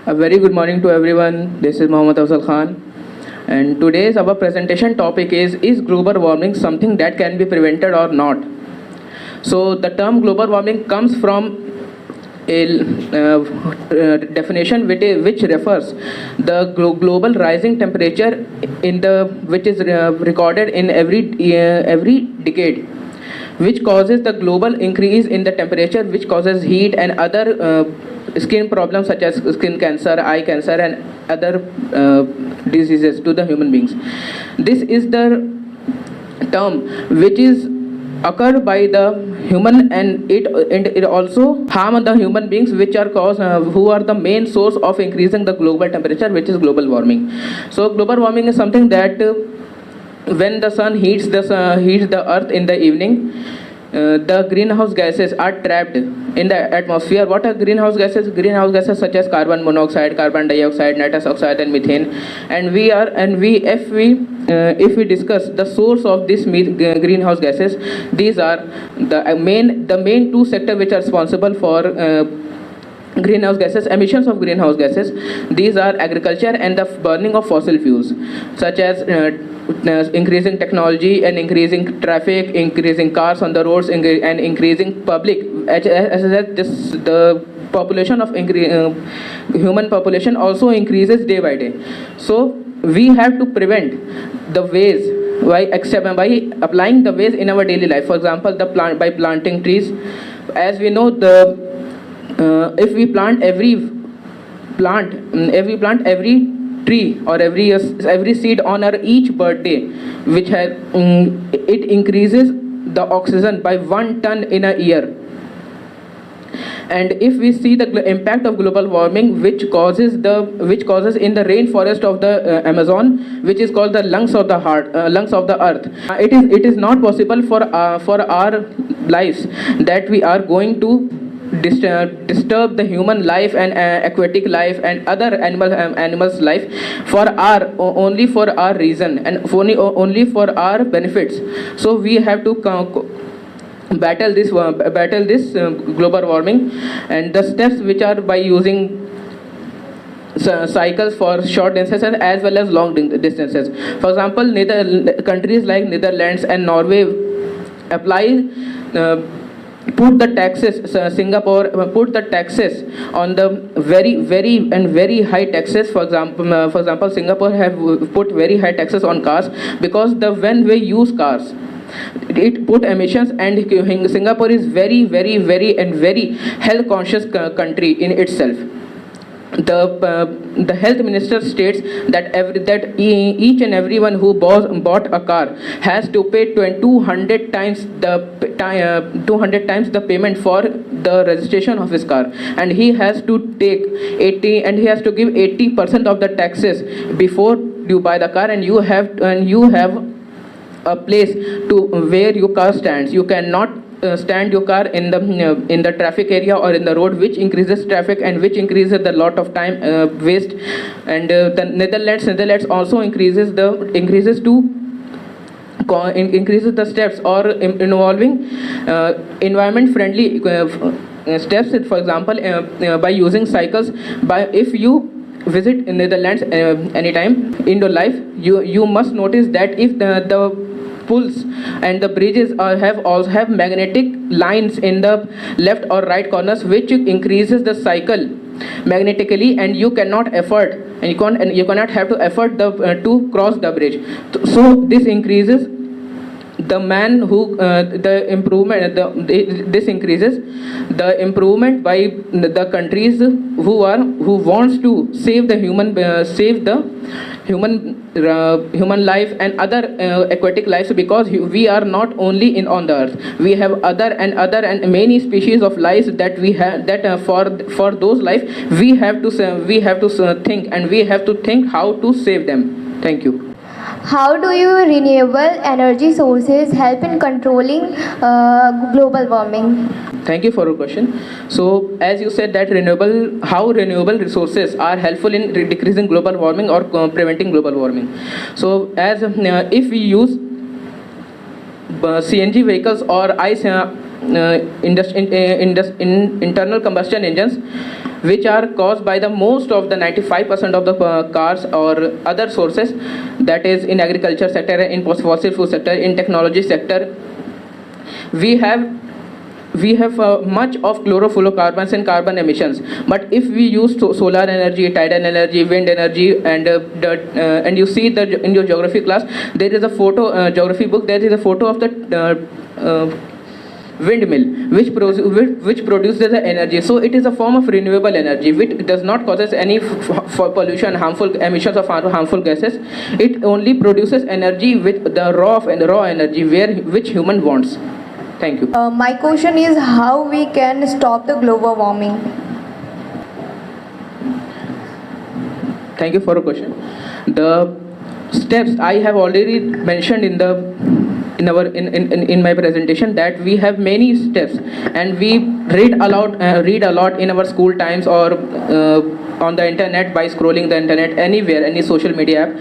A very good morning to everyone. This is Mohammad Afzal Khan. And today's our presentation topic is global warming something that can be prevented or not? So the term global warming comes from a definition which refers the global rising temperature in the which is recorded in every decade, which causes the global increase in the temperature, which causes heat and other skin problems such as skin cancer, eye cancer, and other diseases to the human beings. This is the term which is occurred by the human, and it also harm the human beings, which are cause who are the main source of increasing the global temperature, which is global warming. So global warming is something that when the sun heats the earth in the evening, the greenhouse gases are trapped in the atmosphere. What are greenhouse gases? Greenhouse gases such as carbon monoxide, carbon dioxide, nitrous oxide, and methane. And if we discuss the source of this greenhouse gases, these are the main two sectors which are responsible for greenhouse gases, emissions of greenhouse gases. These are agriculture and the burning of fossil fuels, such as increasing technology and increasing traffic, increasing cars on the roads, and increasing public. The population of human population also increases day by day. So we have to prevent the ways by applying the ways in our daily life. For example, by planting trees. As we know, if we plant every tree or every seed on our each birthday, which it increases the oxygen by 1 ton in a year. And if we see the impact of global warming, which causes in the rainforest of the Amazon, which is called the lungs of the earth. It is not possible for our lives that we are going to disturb the human life and aquatic life and other animals life only for our reason and only for our benefits. So we have to battle this global warming, and the steps which are by using cycles for short distances as well as long distances. For example, countries like Netherlands and Norway put the taxes. Singapore put the taxes on the very high taxes. For example, Singapore have put very high taxes on cars, because when we use cars, it put emissions, and Singapore is very health conscious country in itself. The health minister states that each and everyone who bought a car has to pay 200 times the payment for the registration of his car, and he has to give 80% of the taxes before you buy the car, and you have a place to where your car stands. You cannot stand your car in the traffic area or in the road, which increases traffic and which increases the lot of time waste. And the Netherlands also increases the steps or involving environment friendly steps. For example, by using cycles. If you visit Netherlands anytime in your life, you must notice that if the pools and the bridges also have magnetic lines in the left or right corners, which increases the cycle magnetically, and you cannot afford and you cannot have to afford to cross the bridge. So this increases this increases the improvement by the countries who wants to save the human life and other aquatic lives, because we are not only on the earth. We have other and many species of life that we have, that for those life we have to think, and we have to think how to save them. Thank you. How do your renewable energy sources help in controlling global warming? Thank you for your question. So, as you said that how renewable resources are helpful in decreasing global warming or preventing global warming. So, as if we use CNG vehicles or internal combustion engines, which are caused by the most of the 95% of the cars or other sources, that is in agriculture sector, in fossil fuel sector, in technology sector. We have much of chlorofluorocarbons and carbon emissions. But if we use solar energy, tidal energy, wind energy, and you see that in your geography class, there is a photo, geography book, there is a photo of the windmill which produces the energy. So it is a form of renewable energy which does not causes any pollution, harmful emissions of harmful gases. It only produces energy with the raw energy which human wants. Thank you. My question is how we can stop the global warming. Thank you for your question. The steps I have already mentioned in my presentation, that we have many steps, and we read a lot in our school times or on the internet, by scrolling the internet anywhere, any social media app.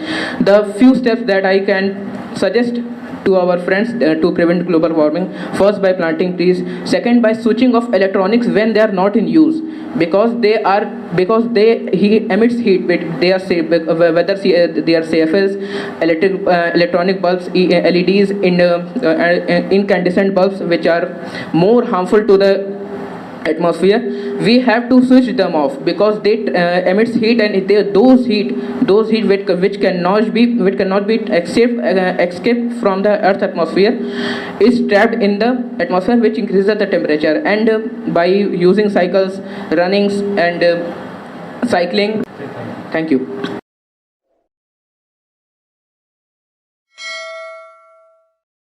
The few steps that I can suggest to our friends to prevent global warming: first, by planting trees; second, by switching off electronics when they are not in use, because they emits heat. They are safe, whether they are CFLs, electronic bulbs, LEDs, incandescent bulbs, which are more harmful to the atmosphere. We have to switch them off, because they emits heat, and those heat which cannot be escaped from the Earth's atmosphere is trapped in the atmosphere, which increases the temperature. And by using cycles, runnings, and cycling. Thank you.